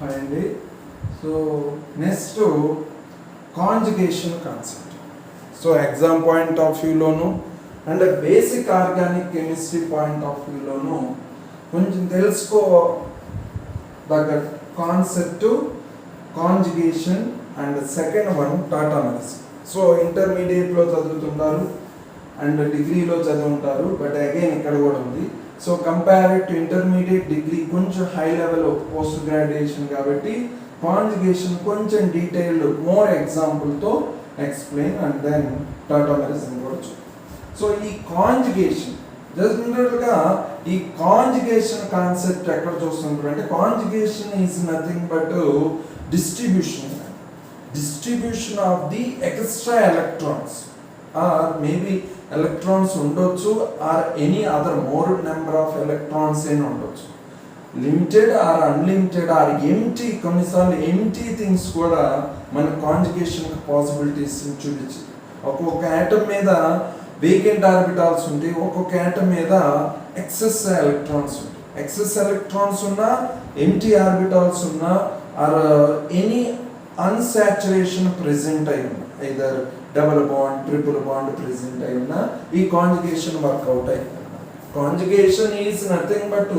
అండి. So next conjugation concept. So exam point of వ్యూలోను and basic organic chemistry point of వ్యూలోను కొంచెం తెలుసుకోదగ్గ concept conjugation and second one tautomers. So ఇంటర్మీడియట్లో చదువుతుంటారు అండ్ డిగ్రీలో చదువుంటారు, బట్ అగైన్ ఇక్కడ కూడా ఉంది. So compare to intermediate, degree కొంచెం హై లెవెల్ పోస్ట్ గ్రాడ్యుయేషన్ కాబట్టి కాంజుగేషన్ కొంచెం డీటెయిల్డ్ మోర్ ఎగ్జాంపుల్తో ఎక్స్ప్లెయిన్ అండ్ దెన్ టాటామర్స్ అని కూడా చూద్దాం. సో ఈ కాంజుగేషన్ జనరల్గా ఈ కాంజుగేషన్ కాన్సెప్ట్ ఎక్కడ చూస్తుంటారు అంటే conjugation is nothing but distribution of the extra electrons or maybe electrons ఉండొచ్చు or any other more number of electrons అయినా ఉండొచ్చు, limited or unlimited or empty. కొన్నిసార్లు ఎంటీ థింగ్స్ కూడా మన కాంజుగేషన్ పాసిబిలిటీస్ చూపించి ఒక్కొక్క యాటమ్ మీద వేకెంట్ ఆర్బిటాల్స్ ఉంటాయి, ఒక్కొక్క యాటమ్ మీద ఎక్సెస్ ఎలక్ట్రాన్స్ ఉంటాయి. ఎక్సెస్ ఎలక్ట్రాన్స్ ఉన్నా, ఎంటీ ఆర్బిటాల్స్ ఉన్నా ఆర్ ఎనీ అన్సాచురేషన్ ప్రెసెంట్ అయి ఉన్నా, either double bond triple bond present అయి ఉన్నా ఈ కాంజుగేషన్ వర్కౌట్ అయింది. Conjugation is nothing but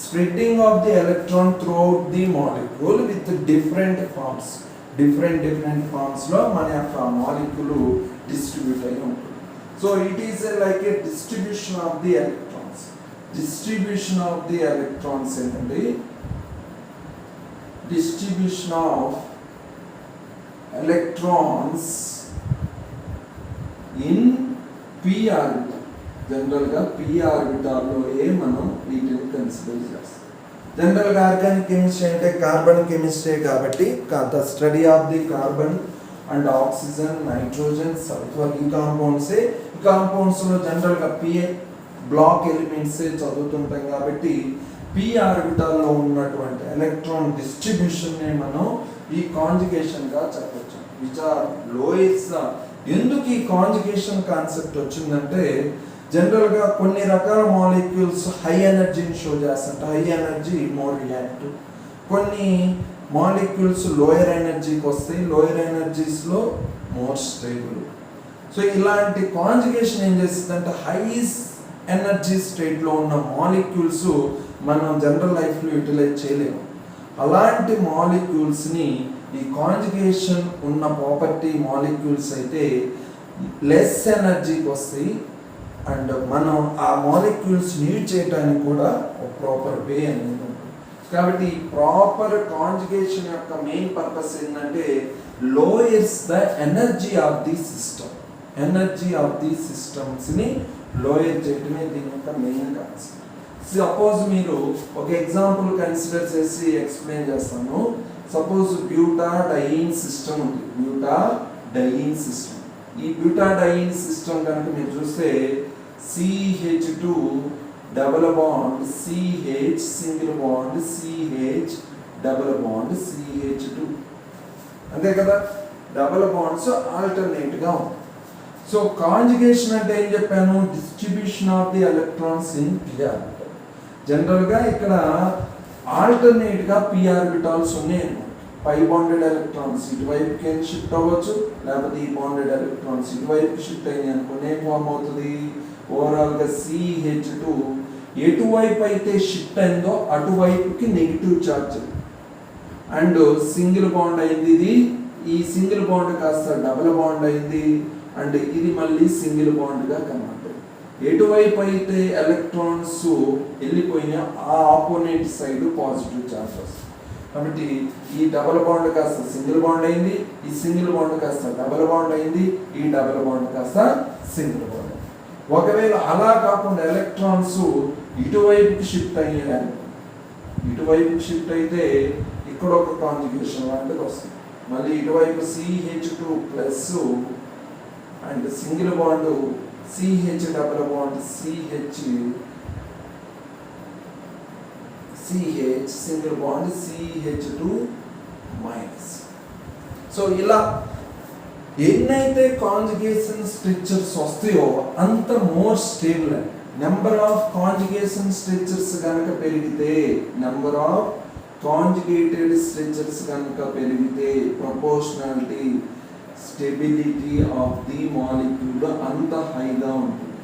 spreading of the electron throughout the molecule with different forms లో మన యొక్క మాలిక్యూల్ డిస్ట్రిబ్యూట్ అయి ఉంటుంది. So it is like a distribution of the electrons ఏంటంటే distribution of electrons in p orbital. జనరల్గా P ఆర్బిటాల్లో మనం వీటిని consider చేస్తాం. జనరల్గా ఆర్గానిక్ కెమిస్ట్రీ అంటే కార్బన్ కెమిస్ట్రీ కాబట్టి the study of the carbon and oxygen, nitrogen, sulphur ఈ కాంపౌండ్స్లో జనరల్గా పిఏ బ్లాక్ ఎలిమెంట్సే చదువుతుంటాం కాబట్టి పి ఆర్బిటాల్లో ఉన్నటువంటి ఎలక్ట్రాన్ డిస్ట్రిబ్యూషన్ని మనం ఈ కాంజుగేషన్గా చెప్పచ్చు. Which are lowest. ఎందుకు ఈ కాంజుగేషన్ కాన్సెప్ట్ వచ్చిందంటే జనరల్గా కొన్ని రకాల మాలిక్యూల్స్ హై ఎనర్జీని షో చేస్తుంటాయి, హై ఎనర్జీ మోర్ రియాక్టివ్. కొన్ని మాలిక్యూల్స్ లోయర్ ఎనర్జీకి వస్తాయి, లోయర్ ఎనర్జీస్లో మోర్ స్టేబుల్. సో ఇలాంటి కాంజుగేషన్ ఏం చేస్తుందంటే హై ఎనర్జీ స్టేట్లో ఉన్న మాలిక్యూల్స్ మనం జనరల్ లైఫ్లో యూటిలైజ్ చేయలేము. అలాంటి మాలిక్యూల్స్ని ఈ కాంజుగేషన్ ఉన్న ప్రాపర్టీ మాలిక్యూల్స్ అయితే లెస్ ఎనర్జీకి వస్తాయి అండ్ మనం ఆ మాలిక్యూల్స్ యూజ్ చేయడానికి కూడా ఒక ప్రాపర్ వే అనేది ఉంటుంది. కాబట్టి ప్రాపర్ కాంజుగేషన్ యొక్క మెయిన్ పర్పస్ ఏంటంటే lowers the energy of the సిస్టమ్స్ని లోయర్ చేయడమే దీని యొక్క మెయిన్ కాన్సెప్ట్. సపోజ్ మీరు ఒక ఎగ్జాంపుల్ కన్సిడర్ చేసి ఎక్స్ప్లెయిన్ చేస్తాను. సపోజ్ బ్యూటాడైన్ సిస్టమ్ ఉంది. ఈ బ్యూటాడైన్ సిస్టమ్ కనుక మీరు చూస్తే CH2 double bond CH single bond CH double bond CH2 అంతే కదా, డబుల్ బాండ్స్ ఆల్టర్నేట్గా ఉంది. సో కాంజుగేషన్ అంటే ఏం చెప్పాను, distribution of the electrons in p orbital. జనరల్గా ఇక్కడ ఆల్టర్నేట్గా పి ఆర్బిటాల్స్ ఉన్నాయి. పై బాండెడ్ ఎలక్ట్రాన్స్ ఇటువైపుకి షిఫ్ట్ అవ్వచ్చు, లేకపోతే ఈ బాండెడ్ ఎలక్ట్రాన్స్ ఇటువైపుకి షిఫ్ట్ అయింది అనుకుని ఏం ఫామ్ అవుతుంది, ఓవరాల్గా CH2 ఎటువైపు అయితే షిఫ్ట్ అయిందో అటువైపుకి negative charge and single bond అయింది. ఇది ఈ సింగిల్ బాండ్ కాస్త డబుల్ బాండ్ అయింది అండ్ ఇది మళ్ళీ సింగిల్ బాండ్గా కన్వర్ట్ అయింది. ఎటువైపు అయితే ఎలక్ట్రాన్స్ వెళ్ళిపోయినా ఆ ఆపోనెంట్ సైడ్ పాజిటివ్ ఛార్జ్ వస్తుంది. కాబట్టి ఈ డబుల్ బాండ్ కాస్త సింగిల్ బాండ్ అయింది, ఈ సింగిల్ బాండ్ కాస్త డబుల్ బాండ్ అయింది, ఈ డబుల్ బాండ్ కాస్త సింగిల్ బాండ్. ఒకవేళ అలా కాకుండా ఎలక్ట్రాన్స్ ఇటువైపుకి షిఫ్ట్ అయ్యాయి, ఇటువైపుకి షిఫ్ట్ అయితే ఇక్కడ ఒక కాంజుగేషన్ లాంటిది వస్తుంది. మళ్ళీ ఇటువైపు CH2 plus and single bond CH double bond CH single bond CH2 minus. So ఇలా ఎన్నైతే కాంజుగేషన్ స్ట్రక్చర్స్ వస్తాయో అంత మోర్ స్టేబుల్ అండి. నెంబర్ ఆఫ్ కాంజుగేషన్ స్ట్రక్చర్స్ కనుక పెరిగితే, నెంబర్ ఆఫ్ కాంజుగేటెడ్ స్ట్రక్చర్స్ కనుక పెరిగితే proportionality stability of the molecule అంత హైగా ఉంటుంది,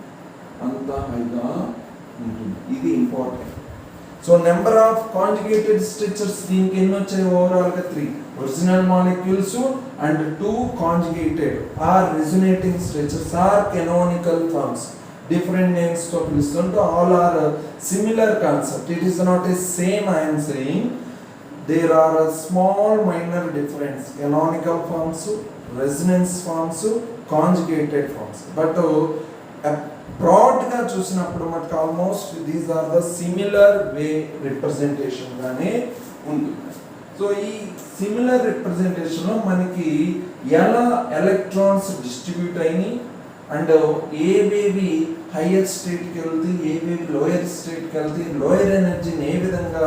ఇది important. So number of conjugated structures దీనికి ఎన్ని వచ్చాయి? ఓవరాల్ గా 3 original molecules and 2 conjugated or resonating structures or canonical forms. Different names తో పిలుస్తుంటే all are similar concept. It is not a same. I am saying there are a small minor difference. Canonical forms, resonance forms, conjugated forms. But broad గా చూసినప్పుడు మనకు almost these are the similar way representation గానే ఉంటుంది. So ఈ similar representation లో మనకి ఎలా electrons distribute అయినాయి అండ్ ఏవేవి హైయర్ స్టేట్కి వెళ్తే ఏవేవి లోయర్ స్టేట్కి వెళ్తే లోయర్ ఎనర్జీని ఏ విధంగా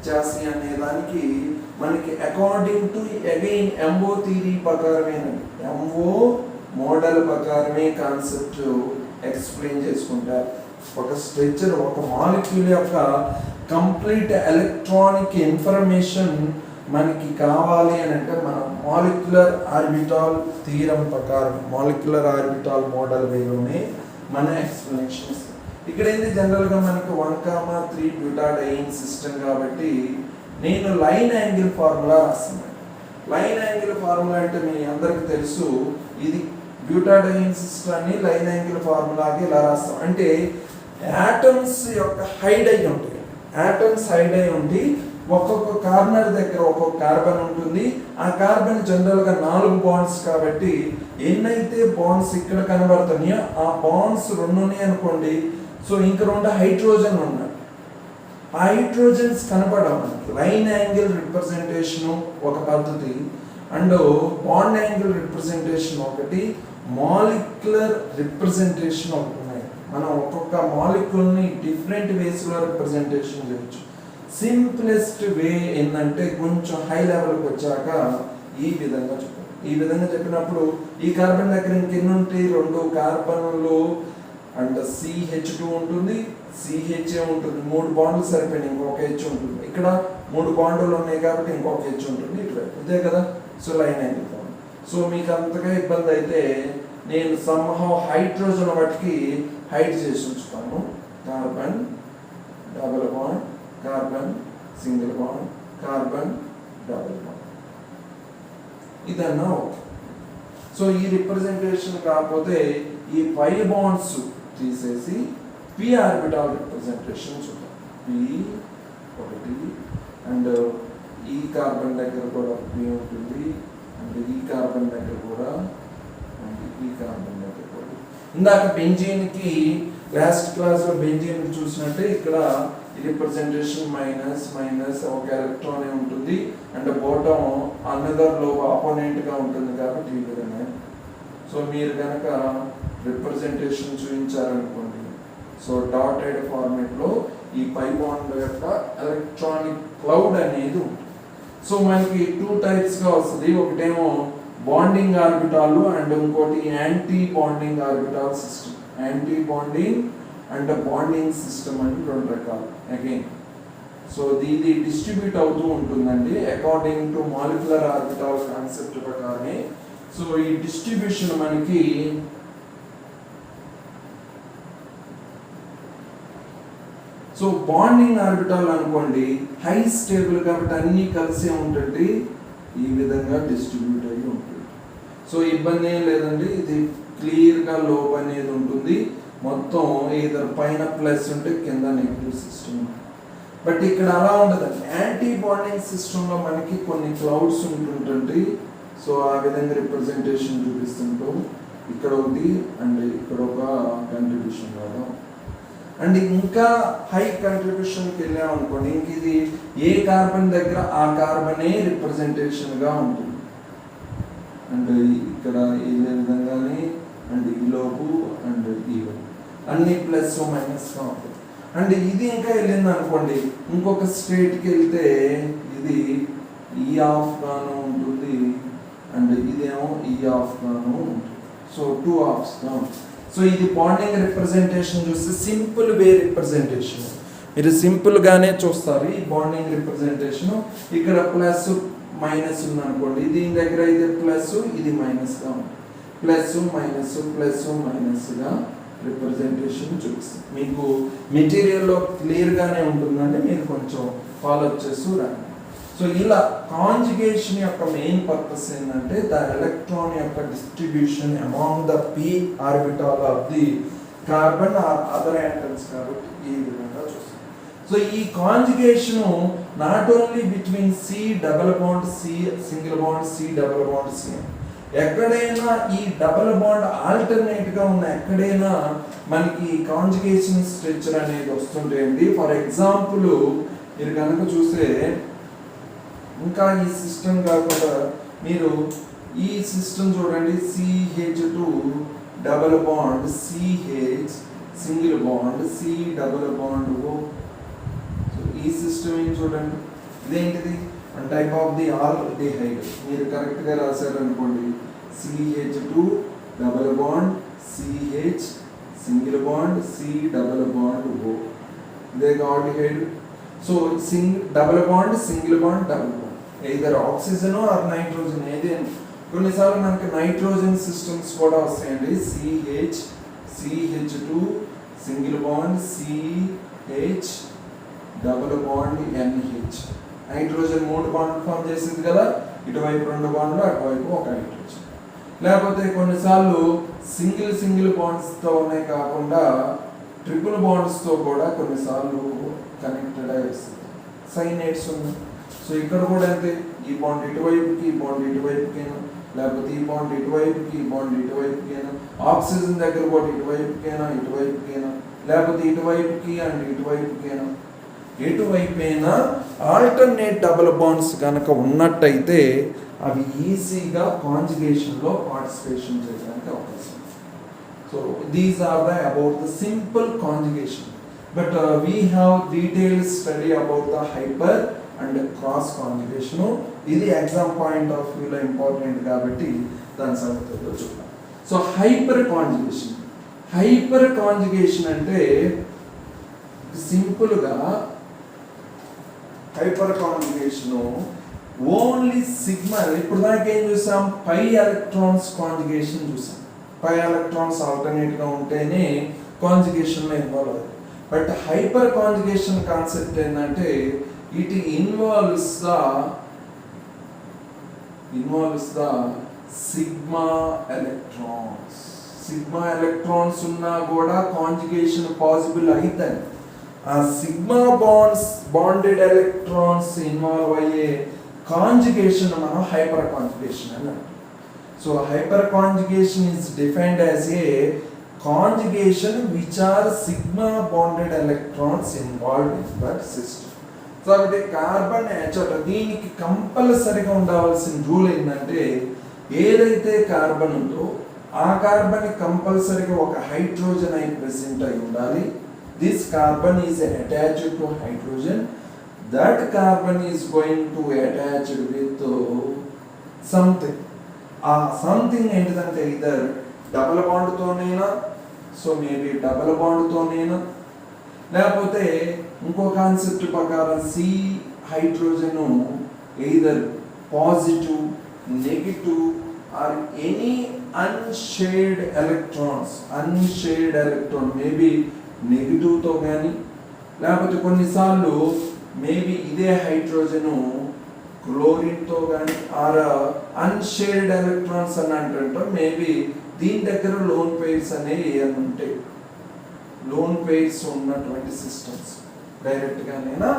చేస్తాయి అనే దానికి మనకి according to again MO theory ప్రకారమేనండి, ఎంఓ మోడల్ ప్రకారమే కాన్సెప్ట్ ఎక్స్ప్లెయిన్ చేసుకుంటారు. ఒక స్ట్రక్చర్, ఒక మాలిక్యూల్ యొక్క కంప్లీట్ ఎలక్ట్రానిక్ ఇన్ఫర్మేషన్ మనకి కావాలి అని అంటే మనం మాలిక్యులర్ ఆర్బిటాల్ థియరం ప్రకారం మాలిక్యులర్ ఆర్బిటాల్ మోడల్ వేలోనే మన ఎక్స్ప్లెనేషన్స్. ఇక్కడ ఏంటి జనరల్గా మనకి 1,3 బ్యూటాడైన్ సిస్టమ్ కాబట్టి నేను లైన్ యాంగిల్ ఫార్ములా రాస్తున్నాను. లైన్ యాంగిల్ ఫార్ములా అంటే మీ అందరికి తెలుసు, ఇది బ్యూటాడైన్ సిస్టమ్ని లైన్ యాంగిల్ ఫార్ములాకి ఇలా రాస్తాం. అంటే యాటమ్స్ యొక్క హైడ్ అయి ఉంటాయి, యాటమ్స్ హైడ్ అయి ఉండి ఒక్కొక్క కార్నర్ దగ్గర ఒక్కొక్క కార్బన్ ఉంటుంది. ఆ కార్బన్ జనరల్గా 4 బాండ్స్ కాబట్టి ఎన్నైతే బాండ్స్ ఇక్కడ కనబడుతున్నాయో ఆ బాండ్స్ 2 ఉన్నాయి అనుకోండి. సో ఇంక 2 హైడ్రోజన్ ఉన్నాయి. ఆ హైడ్రోజన్స్ కనపడడం లైన్ యాంగిల్ రిప్రజెంటేషన్ ఒక పద్ధతి అండ్ బాండ్ యాంగిల్ రిప్రజెంటేషన్ ఒకటి, మాలిక్యులర్ రిప్రజెంటేషన్ ఒకటి ఉన్నాయి. మనం ఒక్కొక్క మాలిక్యూల్ని డిఫరెంట్ వేస్లో రిప్రజెంటేషన్ చేయొచ్చు. సింప్లెస్ట్ వే ఏంటంటే కొంచెం హై లెవెల్కి వచ్చాక ఈ విధంగా చెప్పాలి. ఈ విధంగా చెప్పినప్పుడు ఈ కార్బన్ దగ్గర ఇంకెన్ని ఉంటాయి? 2 కార్బన్లు అండ్ CH2 ఉంటుంది, CHA ఉంటుంది. 3 బాండ్లు సరిపోయినాయి, ఇంకొక H ఉంటుంది. ఇక్కడ 3 బాండ్లు ఉన్నాయి కాబట్టి ఇంకొక H ఉంటుంది ఇటువైపు, ఇదే కదా. So line angle form. So మీకు అంతగా ఇబ్బంది అయితే నేను సమ్హౌ హైడ్రోజన్ వాటికి హైడ్ చేసి ఉంచుతాను. Carbon double bond, carbon single bond, carbon double bond, ఇదన్నా ఓకే. సో ఈ రిప్రజెంటేషన్ కాకపోతే ఈ 5 బాండ్స్ తీసేసి p ఆర్బిటాల్ రిప్రజెంటేషన్ చూద్దాం. p1 అండ్ ఈ కార్బన్ దగ్గర కూడా p ఉంటుంది అండ్ ఈ కార్బన్ దగ్గర కూడా అండ్ ఈ కార్బన్ దగ్గర కూడా. ఇందాక బెంజీన్కి లాస్ట్ క్లాస్లో బెంజీన్ చూసినట్టే ఇక్కడ రిప్రజెంటేషన్ మైనస్ మైనస్ ఒక ఎలక్ట్రాన్ ఉంటుంది అండ్ బాటమ్ అనదర్ లో ఆపోనెంట్ గా ఉంటుంది కాబట్టి ఈ విధంగా. సో మీరు కనుక రిప్రజెంటేషన్ చూపించారనుకోండి, సో డాటెడ్ ఫార్మేట్ లో ఈ పై బాండ్ యొక్క ఎలక్ట్రానిక్ క్లౌడ్ అనేది ఉంటుంది. సో మనకి 2 టైప్స్ గా వస్తుంది. ఒకటేమో బాండింగ్ ఆర్బిటాల్ అండ్ ఇంకోటి anti bonding orbital system. Anti bonding and bonding system అని 2 రకాలు అగైన్. సో ఇది డిస్ట్రిబ్యూట్ అవుతూ ఉంటుందండి according to molecular orbital concept ప్రకారమే. సో ఈ డిస్ట్రిబ్యూషన్ మనకి సో బాండింగ్ ఆర్బిటాల్ అనుకోండి హై స్టేబుల్ కాబట్టి అన్నీ కలిసే ఉంటుంది, ఈ విధంగా డిస్ట్రిబ్యూట్ అయ్యి ఉంటుంది. సో ఇబ్బంది ఏం లేదండి, ఇది క్లియర్గా లోప్ అనేది ఉంటుంది. మొత్తం ఇద్దరు పైన ప్లస్ ఉంటే కింద నెగిటివ్ సిస్టమ్. బట్ ఇక్కడ అలా ఉండదు. యాంటీ బాండింగ్ సిస్టంలో మనకి కొన్ని క్లౌడ్స్ ఉంటుంటుంది. సో ఆ విధంగా రిప్రజెంటేషన్ చూపిస్తుంటాం. ఇక్కడ ఉంది అండ్ ఇక్కడ ఒక కంట్రిబ్యూషన్ కాదు. అండ్ ఇంకా హై కంట్రిబ్యూషన్కి వెళ్ళామనుకోండి, ఇంక ఇది ఏ కార్బన్ దగ్గర ఆ కార్బనే రిప్రజెంటేషన్గా ఉంటుంది. అండ్ ఇక్కడ ఏ విధంగానే అండ్ ఈ లోపు అండ్ ఈ లోపు అన్ని ప్లస్ మైనస్గా ఉంటుంది. అండ్ ఇది ఇంకా వెళ్ళింది అనుకోండి, ఇంకొక స్టేట్కి వెళ్తే ఇది ఈ ఆఫ్ గాను ఉంటుంది అండ్ ఇదేమో ఈ ఆఫ్ గాను ఉంటుంది. సో 2 ఆఫ్స్గా ఉంటుంది. సో ఇది బాండింగ్ రిప్రజెంటేషన్ చూస్తే సింపుల్ వే రిప్రజెంటేషన్. మీరు సింపుల్గానే చూస్తారు ఈ బాండింగ్ రిప్రజెంటేషను. ఇక్కడ ప్లస్ మైనస్ ఉందనుకోండి, దీని దగ్గర అయితే ప్లస్, ఇది మైనస్గా ఉంది. ప్లస్ మైనస్గా రిప్రజెంటేషన్ చూపిస్తుంది. మీకు మెటీరియల్లో క్లియర్గానే ఉంటుందండి, మీరు కొంచెం ఫాలో చేస్తూ రండి. సో ఇలా కాంజుగేషన్ యొక్క మెయిన్ పర్పస్ ఏంటంటే ద ఎలక్ట్రాన్ యొక్క distribution among the p orbital of the carbon or other atoms కాబట్టి ఈ విధంగా చూస్తాం. సో ఈ conjugation not only between C double bond C single bond C double bond C, ఎక్కడైనా ఈ డబుల్ బాండ్ ఆల్టర్నేట్గా ఉన్న ఎక్కడైనా మనకి కాంజుగేషన్ స్ట్రక్చర్ అనేది వస్తుంటుంది. ఫర్ ఎగ్జాంపుల్ మీరు కనుక చూస్తే, ఇంకా ఈ సిస్టమ్ కాకుండా మీరు ఈ సిస్టమ్ చూడండి, CH2 double bond CH single bond C double bond O. So ఈ సిస్టమ్ ఏం చూడండి, ఇదేంటిది one type of the aldehyde. మీరు కరెక్ట్గా రాశారనుకోండి, CH2 double bond CH single bond C double bond O, ఇదే aldehyde. So double bond single bond double bond, either oxygen or nitrogen ఏదైనా. కొన్నిసార్లు మనకి నైట్రోజన్ సిస్టమ్స్ కూడా వస్తాయండి, CH2 single bond CH double bond NH. Nitrogen 3 bond form చేసింది కదా, ఇటువైపు 2 బాండ్లు, అటువైపు ఒక నైట్రోజన్. లేకపోతే కొన్నిసార్లు సింగిల్ బాండ్స్తో ఉన్నాయి కాకుండా ట్రిపుల్ బాండ్స్తో కూడా కొన్నిసార్లు కనెక్టెడ్ అయి వస్తుంది. సైనైడ్స్ ఉన్నాయి. సో ఇక్కడ కూడా అంతే, ఈ బాండ్ ఇటువైపుకి, ఈ బాండ్ ఇటువైపుకైనా, లేకపోతే ఈ బాండ్ ఇటువైపుకి, ఈ బాండ్ ఇటువైపుకైనా, ఆక్సిజన్ దగ్గర కూడా ఇటువైపుకైనా, లేకపోతే ఇటువైపుకి అండ్ ఇటువైపుకైనా, ఎటువైపైనా ఆల్టర్నేట్ డబుల్ బాండ్స్ కనుక ఉన్నట్టయితే అవి ఈజీగా కాంజుగేషన్లో పార్టిసిపేషన్ చేయడానికి అవకాశం ఉంది. So these are the about the simple conjugation. But we have detailed study about the hyper and cross conjugation. ఇది ఎగ్జామ్ పాయింట్ ఆఫ్ వ్యూలో ఇంపార్టెంట్ కాబట్టి దాని సంగతిలో చూద్దాం. సో హైపర్ కాంజుగేషన్ అంటే సింపుల్గా హైపర్ కాంజుగేషన్ ఓన్లీ సిగ్మా. ఇప్పుడు దాకా ఏం చూసాం, పై ఎలక్ట్రాన్స్ కాంజుగేషన్ చూసాం. పై ఎలక్ట్రాన్స్ ఆల్టర్నేట్గా ఉంటేనే కాంజుగేషన్లో ఇన్వాల్వ్ అవుతుంది. బట్ హైపర్ కాంజుగేషన్ కాన్సెప్ట్ ఏంటంటే it involves the sigma electrons ఉన్నా కూడా కాంజుగేషన్ పాసిబుల్ అవుతుంది. ఆ సిగ్మా బాండెడ్ ఎలక్ట్రాన్స్ ఇన్వాల్వ్ అయ్యే కాంజుగేషన్ మనం హైపర్ కాంజుగేషన్ అని అంటాం. So hyper conjugation is defined as a conjugation which are sigma bonded electrons involved in that system. So కాబట్టి carbon యాచోట దీనికి కంపల్సరీగా ఉండవలసిన రూల్ ఏంటంటే, ఏదైతే కార్బన్ ఉందో ఆ కార్బన్ కంపల్సరీగా ఒక హైడ్రోజన్ అయి ప్రెసెంట్ అయి ఉండాలి. This carbon is attached to hydrogen. That carbon is going to attached with something. ఆ సంథింగ్ ఏంటిదంటే ఇదర్ డబుల్ బాండ్తోనైనా, సో మేబీ డబుల్ బాండ్తోనైనా, లేకపోతే ఇంకో కాన్సెప్ట్ ప్రకారం C hydrogen either positive, negative or any unshared electron maybe నెగిటివ్తో కానీ, లేకపోతే కొన్నిసార్లు మేబీ ఇదే హైడ్రోజను క్లోరిన్తో కానీ ఆర్ అన్షేర్డ్ ఎలక్ట్రాన్స్ అని అంటుంటాం. మేబీ దీని దగ్గర లోన్ పెయిర్స్ అనేవి ఏమైనా ఉంటాయి, లోన్ పెయిర్స్ ఉన్నటువంటి సిస్టమ్స్ డైరెక్ట్గానైనా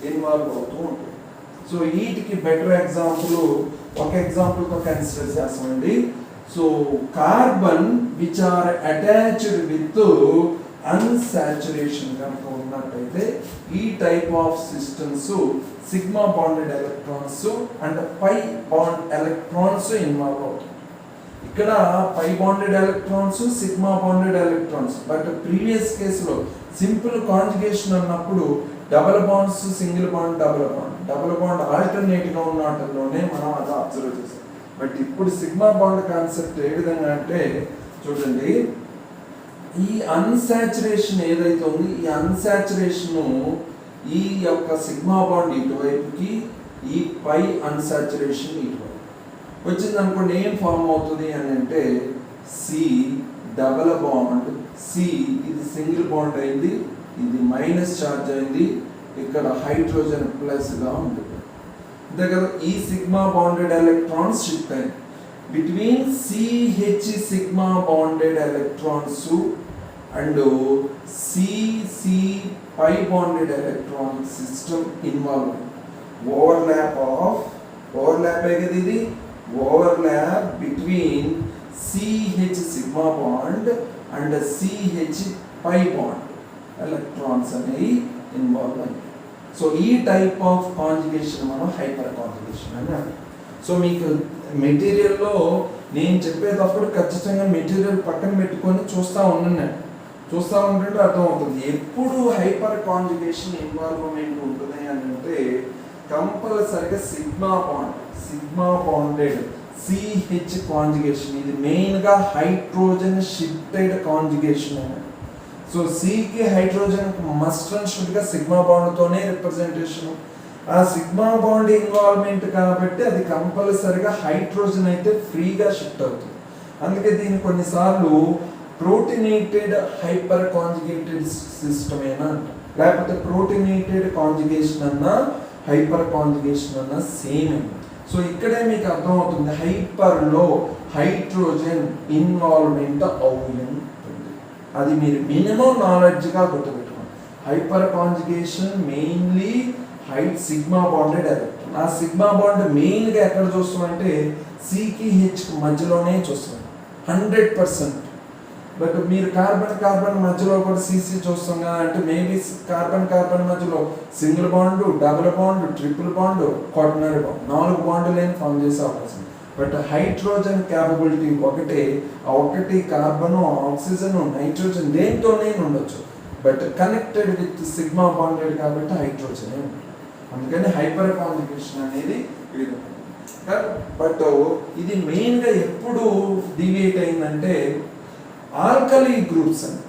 ఇన్వాల్వ్ అవుతూ ఉంటాయి. సో వీటికి బెటర్ ఎగ్జాంపుల్ ఒక ఎగ్జాంపుల్తో కన్సిడర్ చేస్తామండి. So carbon which are attached with unsaturation కనుక ఉన్నట్టయితే ఈ type of systems sigma bonded electrons and pi bond electrons involve అవుతుంది. ఇక్కడ pi bonded electrons, sigma bonded electrons. But previous కేసులో సింపుల్ కాంజుగేషన్ అన్నప్పుడు double bonds, single bond, double bond ఆల్టర్నేట్గా ఉన్న వాటిల్లోనే మనం అది అబ్జర్వ్ చేస్తాం. బట్ ఇప్పుడు సిగ్మా బాండ్ కాన్సెప్ట్ ఏ విధంగా అంటే చూడండి, ఈ అన్సాచురేషన్ ఏదైతే ఉంది, ఈ అన్సాచురేషను ఈ యొక్క సిగ్మా బాండ్ ఇటువైపుకి, ఈ పై అన్సాచురేషన్ ఇటువైపు వచ్చింది అనుకోండి, ఏం ఫామ్ అవుతుంది అని అంటే సి డబల్ బాండ్, సి ఇది సింగిల్ బాండ్ అయింది, ఇది మైనస్ చార్జ్ అయింది, ఇక్కడ హైడ్రోజన్ ప్లస్గా ఉంది దగ్గర. ఈ సిగ్మా బాండెడ్ ఎలక్ట్రాన్స్ షిఫ్ట్ అయింది between CH sigma bonded electrons and CC pi bonded electron system involve. Overlap కదా ఇది, overlap between CH sigma bond and CH pi bond electrons అనేవి ఇన్వాల్వ్ అయ్యాయి. సో ఈ టైప్ ఆఫ్ కాంజుగేషన్ మనం hyper conjugation అని అంటాం. So మీకు మెటీరియల్లో నేను చెప్పేటప్పుడు ఖచ్చితంగా మెటీరియల్ పక్కన పెట్టుకొని చూస్తూ ఉంటుంటే అర్థమవుతుంది. ఎప్పుడు హైపర్ కాంజుగేషన్ ఇన్వాల్వ్మెంట్ ఉంటుంది అని అంటే కంపల్సరిగా సిగ్మా బాండెడ్ సిహెచ్ కాంజుగేషన్, ఇది మెయిన్గా హైడ్రోజన్ షిఫ్టెడ్ కాంజుగేషన్ అని. సో సికి హైడ్రోజన్ మస్ట్ అండ్ షుడ్గా సిగ్మా బాండ్తోనే రిప్రజెంటేషన్. ఆ సిగ్మా బాండ్ ఇన్వాల్వ్మెంట్ కాబట్టి అది కంపల్సరిగా హైడ్రోజన్ అయితే ఫ్రీగా షిఫ్ట్ అవుతుంది. అందుకే దీన్ని కొన్నిసార్లు ప్రోటీనేటెడ్ హైపర్ కాంజుగేటెడ్ సిస్టమ్ అయినా అంటాం, లేకపోతే ప్రోటీనేటెడ్ కాంజుగేషన్ అన్నా హైపర్ కాంజుగేషన్ అన్నా సేమ్. సో ఇక్కడే మీకు అర్థమవుతుంది హైపర్లో హైడ్రోజన్ ఇన్వాల్వ్మెంట్ అవుతుంది. అది మీరు మినిమం నాలెడ్జ్గా గుర్తుపెట్టుకోండి. Hyper conjugation mainly sigma bonded electron. ఆ సిగ్మా బాండ్ మెయిన్గా ఎక్కడ చూస్తామంటే సికి హెచ్కి మధ్యలోనే చూస్తాం 100%. బట్ మీరు కార్బన్ మధ్యలో కూడా సిసి చూస్తాం కదా అంటే మేబీ కార్బన్ మధ్యలో single bond, double bond, triple bond, quaternary bond, 4 బాండ్లని ఫామ్ చేసే అవకాశం. బట్ హైడ్రోజన్ క్యాపబిలిటీ ఒకటే, ఆ ఒకటి కార్బన్, ఆక్సిజన్, నైట్రోజన్ దేంతోనే ఉండొచ్చు, but connected with sigma bonded కాబట్టి హైడ్రోజనే ఉంటుంది. అందుకని హైపర్ కాంజుగేషన్ అనేది బట్ ఇది మెయిన్గా ఎప్పుడు డివియేట్ అయిందంటే ఆల్కలీ గ్రూప్స్ అని.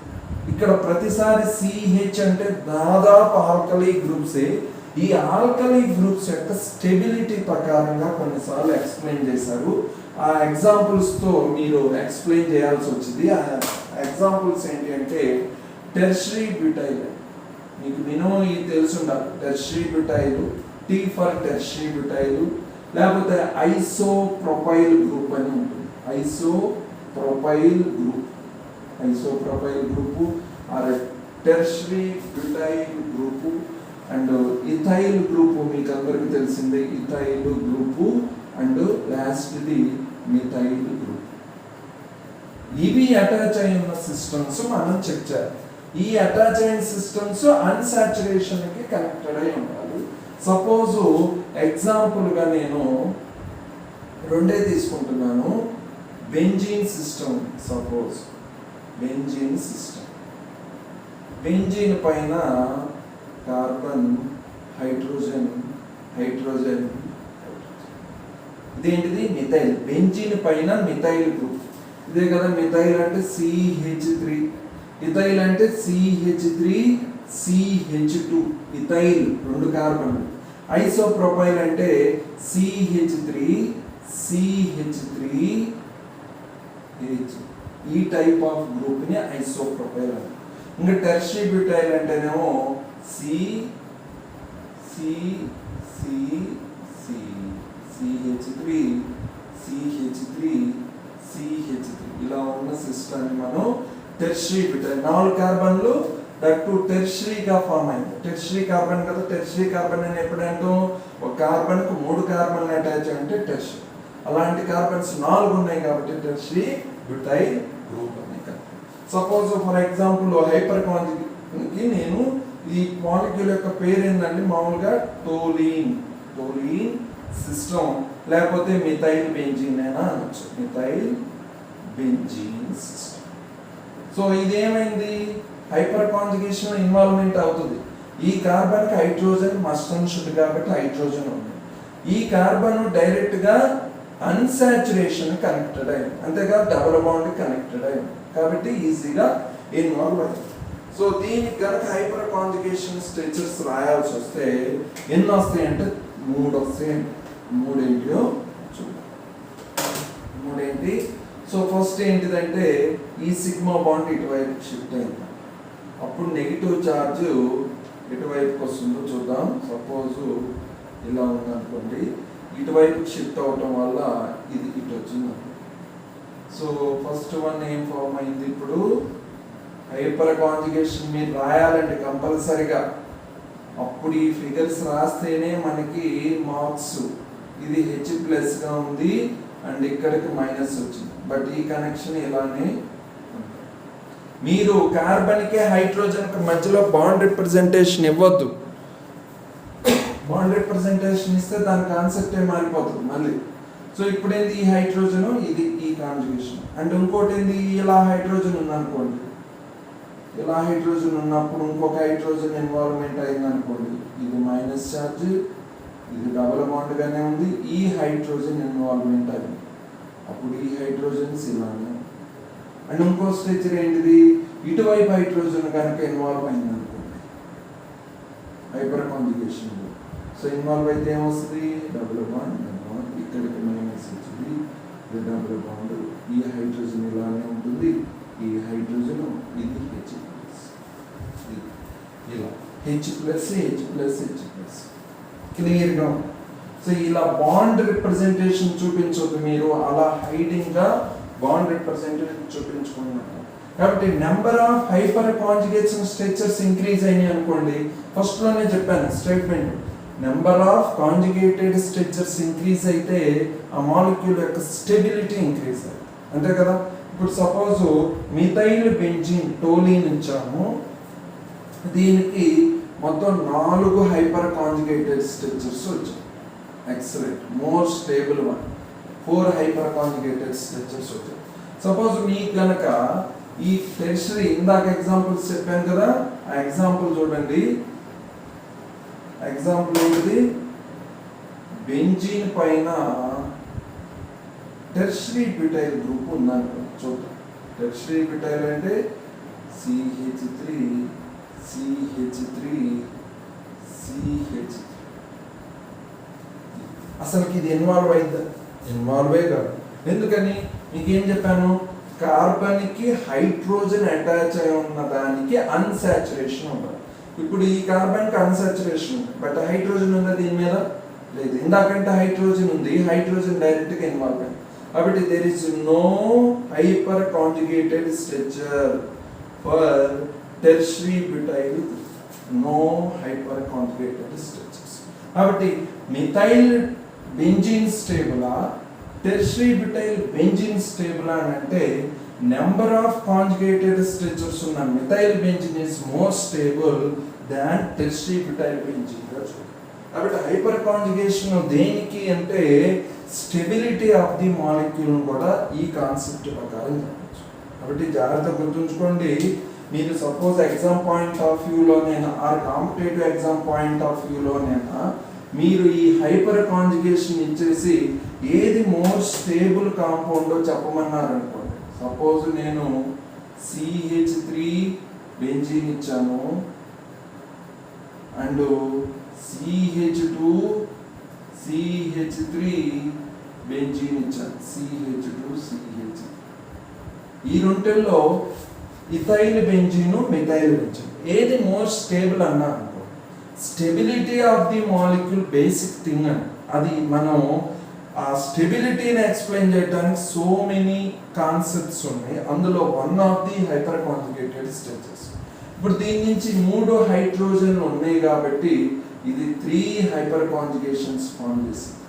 ఇక్కడ ప్రతిసారి సిహెచ్ అంటే దాదాపు ఆల్కలీ గ్రూప్సే. ఈ ఆల్కలీ గ్రూప్స్ యొక్క స్టెబిలిటీ ప్రకారంగా కొన్నిసార్లు ఎక్స్ప్లెయిన్ చేశారు. ఆ ఎగ్జాంపుల్స్తో మీరు ఎక్స్ప్లెయిన్ చేయాల్సి వచ్చింది. ఆ ఎగ్జాంపుల్స్ ఏంటి అంటే టెర్షరీ బ్యూటైల్, మీకు మినిమం ఇది తెలుసుండాలి. Tertiary butyl, T for tertiary butyl, లేకపోతే ఐసోప్రొపైల్ గ్రూప్ అని ఉంటుంది. Isopropyl group or tertiary butyl group and ethyl group మీకు అందరికీ తెలిసిందే. ఇథైల్ గ్రూపు అండ్ లాస్ట్ది మిథైల్ గ్రూప్. ఇవి అటాచ్ అయి ఉన్న సిస్టమ్స్ మనం చెక్ చేయాలి. ఈ అటాచ్ అయిన సిస్టమ్స్ అన్సాచురేషన్కి కనెక్టెడ్ అయి ఉండాలి. సపోజు ఎగ్జాంపుల్గా నేను రెండే తీసుకుంటున్నాను. Benzene system, suppose benzene system, benzene పైన కార్బన్, హైడ్రోజన్, ఇదేంటిది మిథైల్. బెంజీన్ పైన మిథైల్ గ్రూప్, ఇదే కదా మిథైల్ అంటే CH3, ఇథైల్ అంటే CH3 CH2, ethyl 2 carbon. Isopropyl అంటే CH3 CH3 H, ఈ టైప్ ఆఫ్ గ్రూప్ని ఐసోప్రొపైల్ అని. ఇంకా టెర్షరీ బ్యూటైల్ అంటేనేమో CH3 ఇలా ఉన్న సిస్టమ్ని మనం టెర్షరీ బ్యూటైల్. 4 కార్బన్లు దట్టు టెర్షరీగా ఫామ్ అయింది. టెర్షరీ కార్బన్ కదా, టెర్షరీ కార్బన్ అని ఎప్పుడంటాం? ఒక కార్బన్కు 3 కార్బన్లు అటాచ్ అంటే టెర్షరీ. అలాంటి కార్బన్స్ 4 ఉన్నాయి కాబట్టి టెర్షరీ బ్యూటైల్ గ్రూప్ అని. సపోజ్ ఫర్ ఎగ్జాంపుల్ హైపర్ కాంజుగేషన్కి నేను ఈ మాలిక్యూల్ యొక్క పేరు ఏంటంటే మామూలుగా టోలీన్ సిస్టమ్, లేకపోతే మిథైల్ బెంజీన్ అయినా అనొచ్చు. Methyl benzene system. సో ఇదేమైంది? హైపర్ కాంజుగేషన్ ఇన్వాల్వ్మెంట్ అవుతుంది. ఈ కార్బన్కి హైడ్రోజన్ మస్ట్ అండ్ షుడ్ కాబట్టి హైడ్రోజన్ ఉంది. ఈ కార్బన్ డైరెక్ట్గా అన్సాచురేషన్ కనెక్టెడ్ అయింది, అంతేగా డబుల్ బాండ్ కనెక్టెడ్ అయింది కాబట్టి ఈజీగా ఇన్వాల్వ్ అయ్యాయి. సో దీనికి కనుక హైపర్ కాంజుగేషన్ స్ట్రెచర్స్ రాయాల్సి వస్తే ఎన్ని వస్తాయి అంటే 3 వస్తాయి. 3 ఏంటియో చూద్దాం. 3 ఏంటి? సో ఫస్ట్ ఏంటిదంటే ఈ సిగ్మా బాండ్ ఇటువైపు షిఫ్ట్ అయింది, అప్పుడు నెగిటివ్ ఛార్జ్ ఎటువైపుకి వస్తుందో చూద్దాం. సపోజ్ ఇలా ఉందనుకోండి, ఇటువైపు షిఫ్ట్ అవటం వల్ల ఇది ఇటు వచ్చింది. సో ఫస్ట్ వన్ ఏం ఫామ్ అయింది? ఇప్పుడు హైపర్ కాంజుగేషన్ మీరు రాయాలంటే కంపల్సరిగా, అప్పుడు ఈ ఫిగర్స్ రాస్తేనే మనకి మార్క్స్. ఇది H ప్లస్గా ఉంది అండ్ ఇక్కడికి మైనస్ వచ్చింది, బట్ ఈ కనెక్షన్ ఇలానే. మీరు కార్బన్కి హైడ్రోజన్కి మధ్యలో బాండ్ రిప్రజెంటేషన్ ఇవ్వద్దు. బాండ్ రిప్రజెంటేషన్ ఇస్తే దాని కాన్సెప్టే మారిపోతుంది మళ్ళీ. సో ఇప్పుడు ఏంది? ఈ హైడ్రోజన్, ఇది ఈ కాంజుగేషన్. అండ్ ఇంకోటి ఏంది? ఇలా హైడ్రోజన్ ఉందనుకోండి, ఇలా హైడ్రోజన్ ఉన్నప్పుడు ఇంకొక హైడ్రోజన్ ఇన్వాల్వ్మెంట్ అయింది అనుకోండి, ఇది మైనస్ ఛార్జ్, ఇది డబుల్ బాండ్గానే ఉంది, ఈ హైడ్రోజన్ ఇన్వాల్వ్మెంట్ అయింది, అప్పుడు ఈ హైడ్రోజన్స్ ఇలానే. అండ్ ఇంకో స్ట్రెచర్ ఏంటిది? ఇటువైపు హైడ్రోజన్ కనుక ఇన్వాల్వ్ అయింది అనుకోండి హైపర్ కాంజుగేషన్. సో ఇన్వాల్వ్ అయితే ఏమొస్తుంది? డబుల్ బాండ్, ఇక్కడికి మైనస్ వచ్చింది, ఇది డబుల్ బాండ్, ఈ హైడ్రోజన్ ఇలానే ఉంటుంది, ఈ హైడ్రోజన్ ఇది H ప్లస్, ఇలా H plus H plus H plus క్లియర్గా. సో ఇలా బాండ్ రిప్రజెంటేషన్ చూపించొద్దు మీరు, అలా హైడింగ్గా బాండ్ రిప్రజెంటేషన్ చూపించుకున్నారు. కాబట్టి number of hyper conjugation structures increase అయినాయి అనుకోండి, ఫస్ట్లోనే చెప్పాను statement, number of conjugated structures increase అయితే ఆ మాలిక్యూల్ యొక్క స్టెబిలిటీ ఇంక్రీజ్ అవుతుంది, అంతే కదా. ఇప్పుడు సపోజ్ మిథైల్ బెంజీన్ టోలీన్ ఇచ్చాము, దీనికి మొత్తం 4 హైపర్ కాంజుగేటెడ్ స్ట్రక్చర్స్ వచ్చాయి. Excellent, more stable one. 4 hyper conjugated structures వచ్చాయి. సపోజ్ మీకు కనుక ఈ టెర్షరీ ఇందాక ఎగ్జాంపుల్స్ చెప్పాను కదా, ఆ ఎగ్జాంపుల్ చూడండి. ఎగ్జాంపుల్ ఏంటిది? బెంజీన్ పైన టెర్షరీ బ్యూటైల్ గ్రూప్ ఉందనుకో, చూద్దాం. టెర్షరీ బ్యూటైల్ అంటే CH3 CH3 CH3. అసలుకి ఇది ఇన్వాల్వ్ అయిందా? ఇన్వాల్వే కాదు. ఎందుకని? మీకు ఏం చెప్పాను? కార్బన్కి హైడ్రోజన్ అటాచ్ అయి ఉన్న దానికి అన్సాచురేషన్ ఉంటుంది. ఇప్పుడు ఈ కార్బన్కి అన్సాచురేషన్ ఉంది, బట్ హైడ్రోజన్ ఉందా దీని మీద? లేదు. ఇందాకంటే హైడ్రోజన్ ఉంది, హైడ్రోజన్ డైరెక్ట్గా ఇన్వాల్వ్ అయింది. కాబట్టి there is no hyper conjugated structure for tertiary butyl, no hyper conjugated structures. కాబట్టి మిథైల్ బెంజీన్ స్టేబులా, టెర్షరీ బ్యూటైల్ బెంజీన్ స్టేబుల్ అని అంటే నెంబర్ ఆఫ్ కాంజుగేటెడ్ స్ట్రక్చర్స్ ఉన్న methyl benzene is more stable than tertiary butyl benzene. కాబట్టి hyper conjugation దేనికి అంటే stability of the molecule కూడా ఈ కాన్సెప్ట్ ప్రకారం చెప్పచ్చు. కాబట్టి జాగ్రత్త గుర్తుంచుకోండి. మీరు సపోజ్ ఎగ్జామ్ పాయింట్ ఆఫ్ వ్యూలోనైనా or competitive exam point of వ్యూలోనైనా మీరు ఈ హైపర్ కాంజుగేషన్ ఇచ్చేసి ఏది మోర్ స్టేబుల్ కాంపౌండో చెప్పమన్నారు అనుకోండి. సపోజ్ నేను CH3 బెంజీన్ ఇచ్చాను అండ్ CH2 CH3 బెంజీన్ ఇచ్చాను, CH2 CH. ఈ రెండులో ఇథైల్ బెంజీన్ మిథైల్ బెంజీన్ ఏది మోర్ స్టేబుల్ అన్నా అనుకో, stability of the molecule basic thing అని. అది మనం ఆ స్టెబిలిటీని ఎక్స్ప్లెయిన్ చేయడానికి సో మెనీ కాన్సెప్ట్స్ ఉన్నాయి, అందులో one of the hyper conjugated structures. ఇప్పుడు దీని నుంచి 3 హైడ్రోజన్లు ఉన్నాయి కాబట్టి ఇది 3 హైపర్ కాంజుగేషన్స్ ఫార్మ్ చేసింది.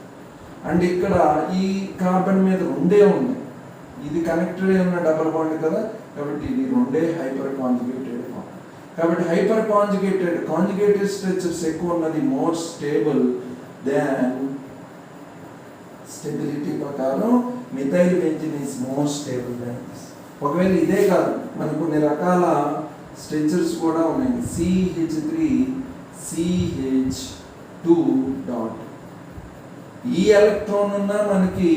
అండ్ ఇక్కడ ఈ కార్బన్ మీద 2 ఉన్నాయి, ఇది కనెక్టెడ్ ఉన్న డబుల్ బాండ్ కదా, కాబట్టి ఇది 2 హైపర్ కాంజుగేటెడ్ ఫార్మ్. కాబట్టి హైపర్ కాంజుగేటెడ్ స్ట్రక్చర్స్ ఎక్కువ ఉన్నది మోర్ స్టేబుల్ దాన్, స్టెబిలిటీ ప్రకారం methyl benzene is more stable than this. ఒకవేళ ఇదే కాదు, మనకు కొన్ని రకాల స్ట్రక్చర్స్ కూడా ఉన్నాయి. CH3 CH2 డాట్, ఈ ఎలక్ట్రాన్ ఉన్న మనకి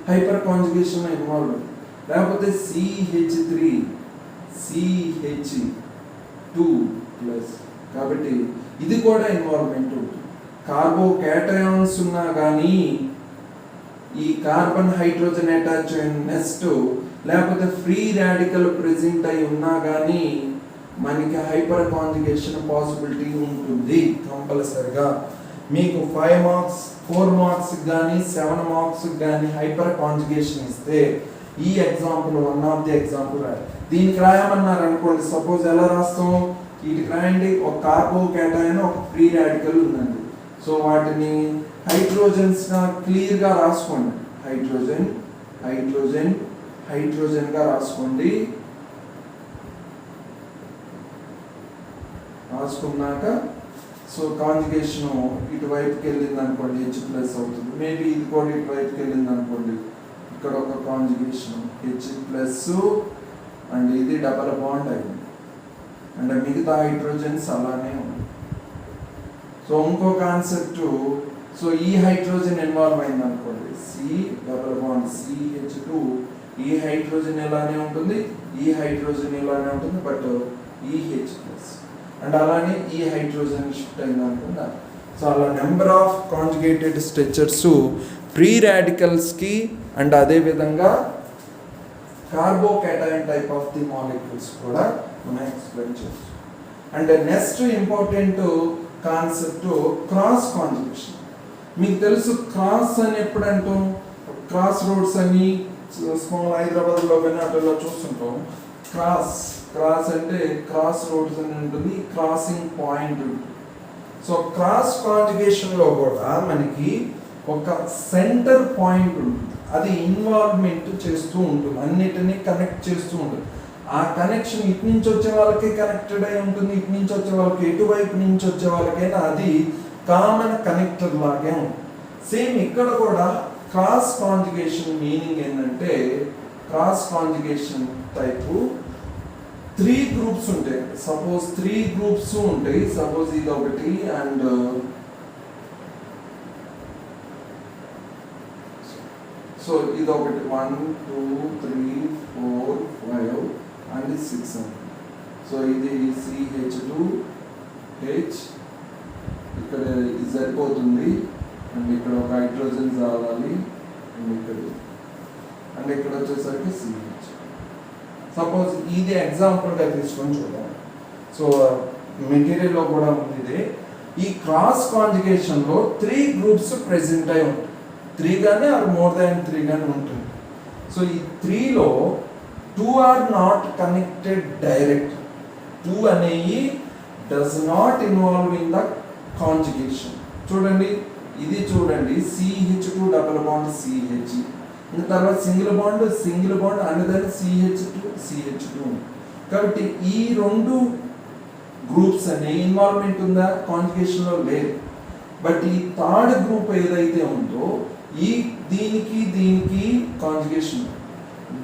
హైపర్ కాంజుగేషన్ ఇన్వాల్వ్, లేకపోతే CH3 CH2 ప్లస్. కాబట్టి ఇది కూడా ఇన్వాల్వ్మెంట్ ఉంటుంది. కార్బోకేటయాన్స్ ఉన్నా కానీ ఈ కార్బన్ హైడ్రోజన్ అటాచ్ అయిన నెక్స్ట్ లేకపోతే ఫ్రీ రాడికల్ ప్రెజెంట్ అయి ఉన్నా కానీ మనకి హైపర్ కాంజుగేషన్ పాసిబిలిటీ ఉంటుంది కంపల్సరిగా. మీకు 5 మార్క్స్ 4 మార్క్స్ కానీ 7 మార్క్స్ కానీ హైపర్ కాంజుగేషన్ ఇస్తే ఈ example one of the example దీనికి రాయమన్నారు అనుకోండి. సపోజ్ ఎలా రాస్తాం, వీటికి రాయండి. ఒక కార్బోకేటయాన్ ఒక ఫ్రీ రాడికల్ ఉందండి. సో వాటిని హైడ్రోజన్స్ గా క్లియర్ గా రాసుకోండి. హైడ్రోజన్ హైడ్రోజన్ హైడ్రోజన్ గా రాసుకోండి. రాసుకున్నాక సో కాంజుగేషన్ ఇటువైపుకి వెళ్ళింది అనుకోండి, H ప్లస్ అవుతుంది. మేబీ ఇది కూడా ఇటువైపుకి వెళ్ళింది అనుకోండి, ఇక్కడ ఒక కాంజుగేషన్ H ప్లస్ అండ్ ఇది డబల్ బాండ్ అయింది. అండ్ మిగతా హైడ్రోజన్స్ అలానే ఉంది. సో ఇంకో కాన్సెప్ట్, సో ఈ హైడ్రోజన్ ఇన్వాల్వ్ అయింది అనుకోండి, C డబల్ బాండ్ CH2, ఈ హైడ్రోజన్ ఇలానే ఉంటుంది, ఈ హైడ్రోజన్ ఇలానే ఉంటుంది, బట్ ఈ H ప్లస్. అండ్ అలానే ఈ హైడ్రోజన్ షిఫ్ట్ అయింది అనుకుందా. సో అలా number of conjugated structures free రాడికల్స్కి అండ్ అదేవిధంగా carbocation type of the molecules కూడా మనం ఎక్స్ప్లెయిన్ చేయొచ్చు. And next important concept cross conjugation. మీకు తెలుసు క్రాస్ అని ఎప్పుడు అంటాం, క్రాస్ రోడ్స్ అని స్మాల్ హైదరాబాద్లో కానీ అట్లా చూస్తుంటాం. క్రాస్ క్రాస్ అంటే క్రాస్ రోడ్స్ అని ఉంటుంది, క్రాసింగ్ పాయింట్ ఉంటుంది. సో క్రాస్ కాంజుగేషన్లో కూడా మనకి ఒక సెంటర్ పాయింట్ ఉంటుంది, అది ఇన్వాల్వ్మెంట్ చేస్తూ ఉంటుంది, అన్నిటినీ కనెక్ట్ చేస్తూ ఉంటుంది. ఆ కనెక్షన్ ఇటు నుంచి వచ్చే వాళ్ళకి కనెక్టెడ్ అయి ఉంటుంది, ఇటు నుంచి వచ్చే వాళ్ళకి ఎటువైపు నుంచి వచ్చే వాళ్ళకైనా అది కామన్ కనెక్టర్ లాగే ఉంటుంది. సేమ్ ఇక్కడ కూడా క్రాస్ కాంజుగేషన్ మీనింగ్ ఏంటంటే, క్రాస్ కాంజుగేషన్ టైపు 3 గ్రూప్స్ ఉంటాయి. సపోజ్ 3 గ్రూప్స్ ఉంటాయి. సపోజ్ ఇది ఒకటి అండ్ సో ఇది ఒకటి 1 2 3 4 5 అండ్ 6 అండి. సో ఇది CH2H, ఇక్కడ ఇది సరిపోతుంది. అండ్ ఇక్కడ ఒక హైడ్రోజన్ రావాలి, అండ్ ఇక్కడ వచ్చేసరికి CH. సపోజ్ ఇది ఎగ్జాంపుల్గా తీసుకొని చూద్దాం. సో మెటీరియల్లో కూడా ఉంది ఇదే. ఈ క్రాస్ కాంజుగేషన్లో 3 గ్రూప్స్ ప్రెజెంట్ అయి ఉంటాయి. 3 కానీ ఆర్ మోర్ దాన్ 3 కానీ ఉంటుంది. సో ఈ 3లో 2 ఆర్ నాట్ కనెక్టెడ్ డైరెక్ట్. 2 అనేవి does not involve in the conjugation. చూడండి, ఇది చూడండి, CH2 డబల్ బాండ్ CH, ఇంకా తర్వాత single bond and then CH2 కాబట్టి ఈ 2 గ్రూప్స్ అనే ఇన్వాల్వ్మెంట్ ఉందా కాంజుగేషన్లో? లేదు. బట్ ఈ థర్డ్ గ్రూప్ ఏదైతే ఉందో ఈ దీనికి కాంజుగేషన్,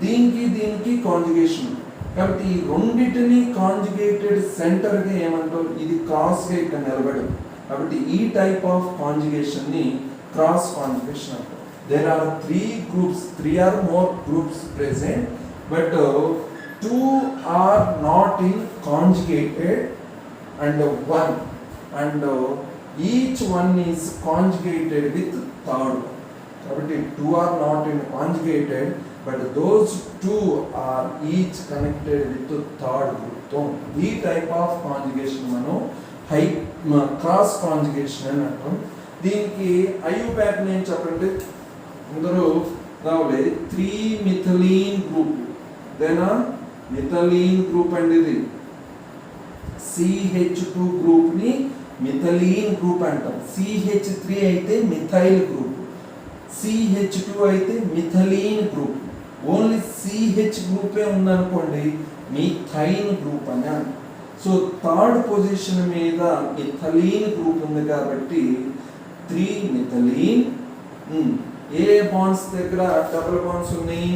దీనికి కాంజుగేషన్. కాబట్టి ఈ రెండింటిని కాంజుగేటెడ్ సెంటర్గా ఏమంటారు, ఇది క్రాస్గా ఇక్కడ నిలబడదు. కాబట్టి ఈ టైప్ ఆఫ్ కాంజుగేషన్ని క్రాస్ కాంజుగేషన్ అంటారు. There are 3 groups, 3 or more groups present, but 2 are not in conjugated and 1, and each one is conjugated with third. Kabatti 2 are not in conjugated, but those 2 are each connected with the third group. So, this type of conjugation mano cross conjugation అని అంటాం. దీనికి IUPAC name చెప్పండి. అందరూ రావాలి. 3-methylene group, Dena మిథలీన్ group అండి. ఇది CH2 group ని మిథలీన్ group అంటాం. CH3 అయితే మిథైల్ గ్రూప్, CH2 అయితే మిథలీన్ గ్రూప్. ఓన్లీ CH గ్రూపే ఉందనుకోండి మిథైన్ గ్రూప్ అని అంటాం. సో థర్డ్ పొజిషన్ మీద మిథలీన్ గ్రూప్ ఉంది కాబట్టి 3-methylene. ఏ బాండ్స్ దగ్గర డబుల్ బాండ్స్ ఉన్నాయి?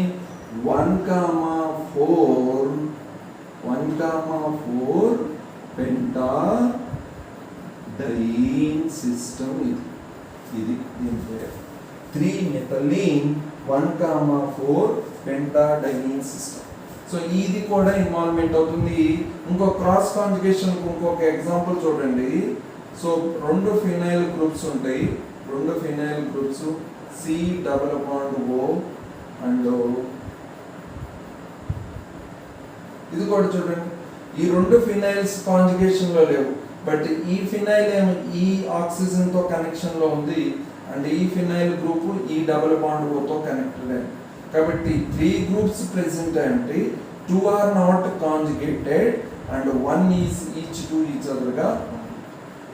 1,4 పెంటాడైన్ సిస్టమ్. ఇది దీని పేరు 3-methylene 1,4 పెంటాడైన్ సిస్టమ్. సో ఇది కూడా ఇన్వాల్వ్మెంట్ అవుతుంది. ఇంకో క్రాస్ కాంజుగేషన్ ఇంకొక ఎగ్జాంపుల్ చూడండి. సో రెండు ఫినైల్ గ్రూప్స్ ఉంటాయి, రెండు phenyl groups C double bond O and ఇది కూడా చూడండి. ఈ రెండు ఫినైల్స్ కాంజుగేషన్ లో లేవు, బట్ ఈ ఫినైల్ ఏమో ఈ ఆక్సిజన్ తో కనెక్షన్ లో ఉంది అండ్ ఈ ఫినైల్ గ్రూప్ ఈ డబుల్ బాండ్ ఓ తో కనెక్టెడ్ అయింది. కాబట్టి 3 గ్రూప్స్ ప్రెసెంట్ అంటే 2 or not conjugated and 1 is each to each other గా.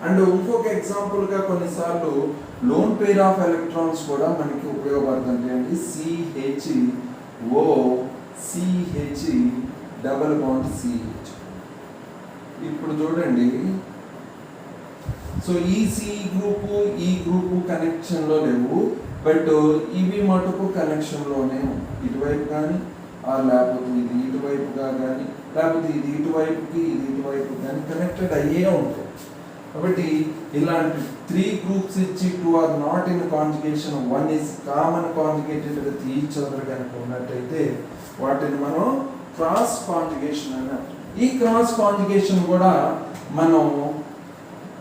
అండ్ ఇంకొక ఎగ్జాంపుల్ గా కొన్నిసార్లు లోన్ పేర్ ఆఫ్ ఎలక్ట్రాన్స్ కూడా మనకి ఉపయోగపడుతుంది. CHO CH double bond CH. ఇప్పుడు చూడండి, సో ఈ సి గ్రూపు ఈ గ్రూపు కనెక్షన్ లో లేవు, బట్ ఇవి మటుకు కనెక్షన్ లోనే ఇటువైపు కానీ లేకపోతే ఇది ఇటువైపుగా కానీ లేకపోతే ఇది ఇటువైపుకి ఇది ఇటువైపు కానీ కనెక్టెడ్ అయ్యే ఉంటాయి. కాబట్టి ఇలాంటి 3 గ్రూప్స్ ఇచ్చి 2 or not in conjugation, 1 is common conjugated with each other కనుక ఉన్నట్టయితే వాటిని మనం క్రాస్ కాంజుగేషన్ అన్నారు. ఈ క్రాస్ కాంజుగేషన్ కూడా మనం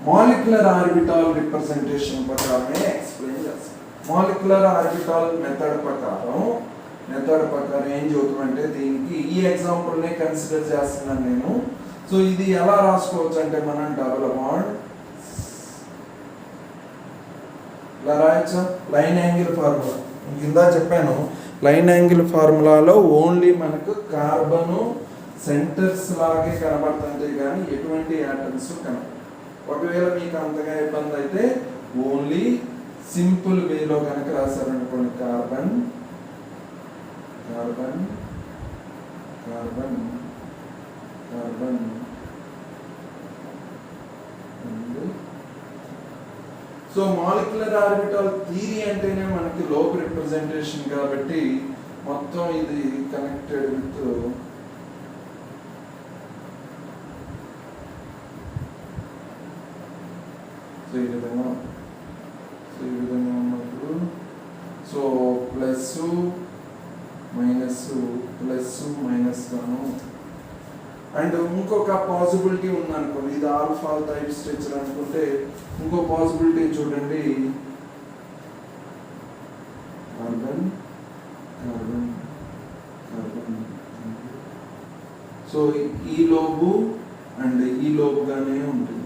మాలిక్యులర్ ఆర్బిటాల్ రిప్రజెంటేషన్ ప్రకారమే ఎక్స్ప్లెయిన్ చేస్తాం. మాలిక్యులర్ ఆర్బిటాల్ మెథడ్ ప్రకారం ఏం చెబుతామంటే, దీనికి ఈ ఎగ్జాంపుల్నే కన్సిడర్ చేస్తున్నాను నేను. సో ఇది ఎలా రాసుకోవచ్చు అంటే, మనం డబుల్ బాండ్ ఇలా రాయచ్చా, లైన్ యాంగిల్ ఫార్ములా కింద చెప్పాను. లైన్ యాంగిల్ ఫార్ములాలో ఓన్లీ మనకు కార్బన్ సెంటర్స్ లాగే కనబడుతుంటాయి కానీ ఎటువంటి యాటమ్స్ కనబడవు. ఒకవేళ మీకు అంతగా ఇబ్బంది అయితే ఓన్లీ సింపుల్ వేలో కనుక రాశారనుకోండి, carbon carbon carbon carbon so molecular orbital theory అంటేనే మనకి లోప్ రిప్రజెంటేషన్ కాబట్టి మొత్తం ఇది కనెక్టెడ్ విత్ ఈ విధంగా ఉన్నప్పుడు సో ప్లస్ మైనస్ గాను. అండ్ ఇంకొక పాసిబిలిటీ ఉందనుకోండి, ఇది ఆల్ఫా టైప్ స్ట్రక్చర్ అనుకుంటే ఇంకో పాసిబిలిటీ చూడండి, కార్బన్ కార్బన్ కార్బన్. సో ఈ లోబు అండ్ ఈ లోబుగానే ఉంటుంది.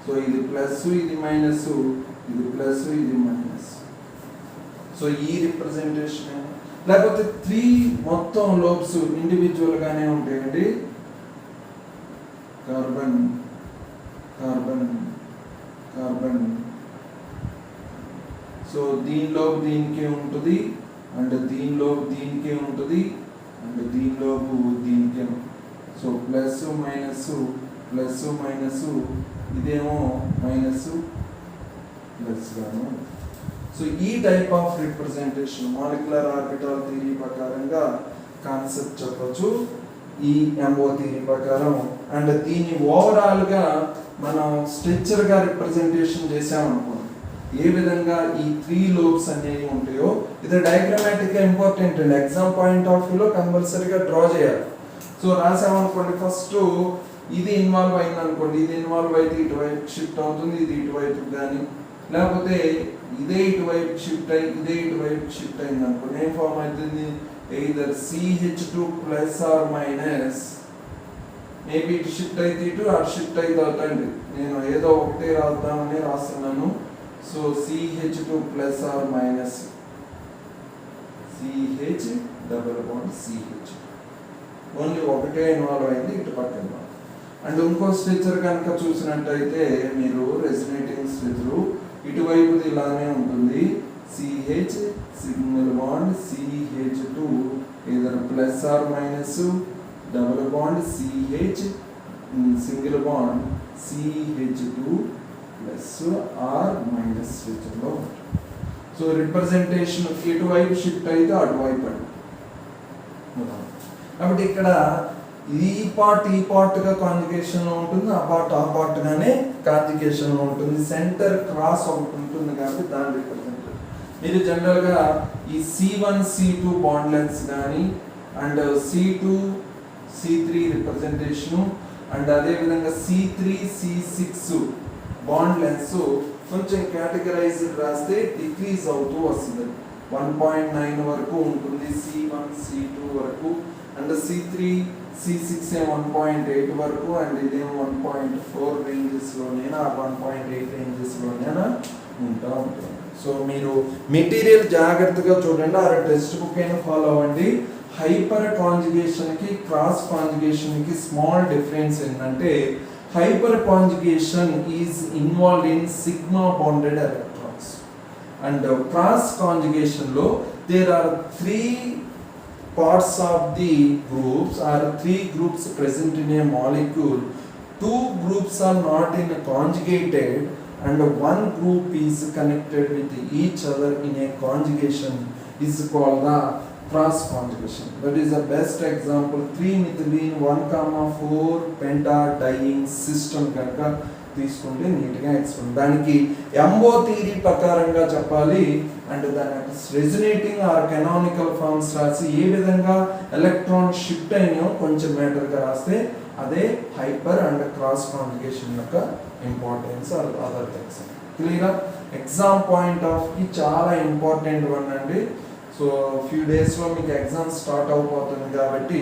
సో ఇది ప్లస్ ఇది మైనస్, ఇది ప్లస్ ఇది మైనస్. సో ఈ రిప్రజెంటేషన్ లేకపోతే 3 మొత్తం లోబ్స్ ఇండివిజువల్ గానే ఉంటాయండి. Carbon carbon carbon. సో దీనిలో దీనికే ఉంటుంది అండ్ దీనిలో దీనికే ఉంటుంది అండ్ దీనిలో దీనికే. సో ప్లస్ మైనస్ ఇదేమో మైనస్ ప్లస్ గాను. సో ఈ type of representation molecular orbital theory ప్రకారంగా కాన్సెప్ట్ చెప్పొచ్చు, ఈ ఎంఓ థియరీ ప్రకారం. అండ్ దీన్ని ఓవరాల్ గా మనం స్ట్రక్చర్ గా రిప్రజెంటేషన్ చేసామనుకోండి, ఏ విధంగా ఈ 3 లోబ్స్ అనేవి ఉంటాయో. ఇది డయాగ్రామాటిక్ గా ఇంపార్టెంట్ అండి, ఎగ్జామ్ పాయింట్ ఆఫ్ వ్యూలో కంపల్సరీగా డ్రా చేయాలి. సో రాసామనుకోండి, ఫస్ట్ ఇది ఇన్వాల్వ్ అయింది అనుకోండి, ఇది ఇన్వాల్వ్ అయితే ఇటువైపు షిఫ్ట్ అవుతుంది, ఇది ఇటువైపు కానీ లేకపోతే ఇదే ఇటువైపు షిఫ్ట్ అయ్యి ఇదే ఇటువైపు షిఫ్ట్ అయింది అనుకోండి, ఏం ఫామ్ అవుతుంది, either CH2 plus or minus. Maybe ఇటు షిఫ్ట్ అయితే ఇటు అటు షిఫ్ట్ అయితే అవుతండి, నేను ఏదో ఒకటే రాద్దామని రాస్తున్నాను. So CH2 plus or minus CH double bond CH, only ఒకటే ఇన్వాల్వ్ అయింది ఇటు పక్కన. అండ్ ఇంకో స్ట్రక్చర్ కనుక చూసినట్టయితే మీరు రెసినేటింగ్ స్ట్రక్చర్ ఇటువైపు ఇలానే ఉంటుంది, CH single bond CH2 either plus or minus double bond CH single bond CH2 plus or minus స్ట్రక్చర్లో ఉంటుంది. సో రిప్రజెంటేషన్ ఇటువైపు షిఫ్ట్ అయితే అటువైపు అండి. కాబట్టి ఇక్కడ ఈ పార్ట్ గా కాంజుగేషన్ లో ఉంటుంది, ఆ పార్ట్ గానే కాంజుగేషన్ లో ఉంటుంది. సెంటర్ క్రాస్ ఒకటి ఉంటుంది కాబట్టి దాని రిప్రజెంట్. మీరు జనరల్ గా ఈ C1 C2 బాండ్ లెన్స్ కానీ and C2 C3 representation and అదేవిధంగా C3 C6 బాండ్ లెన్స్ కొంచెం కేటగరైజ్డ్ రాస్తే డిక్రీజ్ అవుతూ వస్తుంది. 1.9 వరకు ఉంటుంది C1 C2 వరకు అండ్ C3 C6 1.8 వరకు అండ్ ఇదేమో 1.4 రేంజెస్లోనైనా 1.8 రేంజెస్లోనైనా ఉంటుంది. సో మీరు మెటీరియల్ జాగ్రత్తగా చూడండి, ఆ టెక్స్ట్ బుక్ అయినా ఫాలో అవ్వండి. హైపర్ కాంజుగేషన్కి క్రాస్ కాంజుగేషన్కి స్మాల్ డిఫరెన్స్ ఏంటంటే hyper conjugation is involved in sigma bonded electrons and cross కాంజుగేషన్లో there are 3 parts of the groups or 3 groups present in a molecule. 2 groups are not in a conjugated and 1 group is connected with each other in a conjugation is called the cross conjugation. That is the best example 3-methylene 1,4 pentadiene system కనుక తీసుకుంటే నీట్గా explain. దానికి ఎంబో theory ప్రకారంగా చెప్పాలి and దాని resonating are canonical forms రాసి ఏ విధంగా electron shift అయినాయో కొంచెం మ్యాటర్గా రాస్తే అదే హైపర్ అండ్ క్రాస్ కాంజుగేషన్ యొక్క ఇంపార్టెన్స్ అదర్ థింగ్స్. క్లియరా? ఎగ్జామ్ పాయింట్ ఆఫ్ కి చాలా ఇంపార్టెంట్ వన్ అండి. సో ఫ్యూ డేస్లో మీకు ఎగ్జామ్ స్టార్ట్ అయిపోతుంది కాబట్టి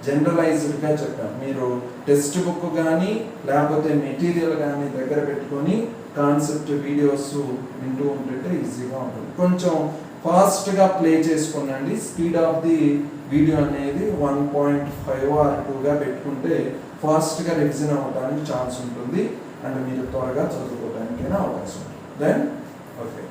జనరలైజ్డ్గా చెప్పాను. మీరు టెక్స్ట్ బుక్ కానీ లేకపోతే మెటీరియల్ కానీ దగ్గర పెట్టుకొని కాన్సెప్ట్ వీడియోస్ వింటూ ఉంటుంటే ఈజీగా ఉంటుంది. కొంచెం ఫాస్ట్గా ప్లే చేసుకోండి. స్పీడ్ ఆఫ్ ది వీడియో అనేది 1.5 or 2గా పెట్టుకుంటే ఫాస్ట్గా రివిజన్ అవ్వడానికి ఛాన్స్ ఉంటుంది అండ్ మీరు త్వరగా చదువుకోవడానికైనా అవకాశం ఉంటుంది. Then okay.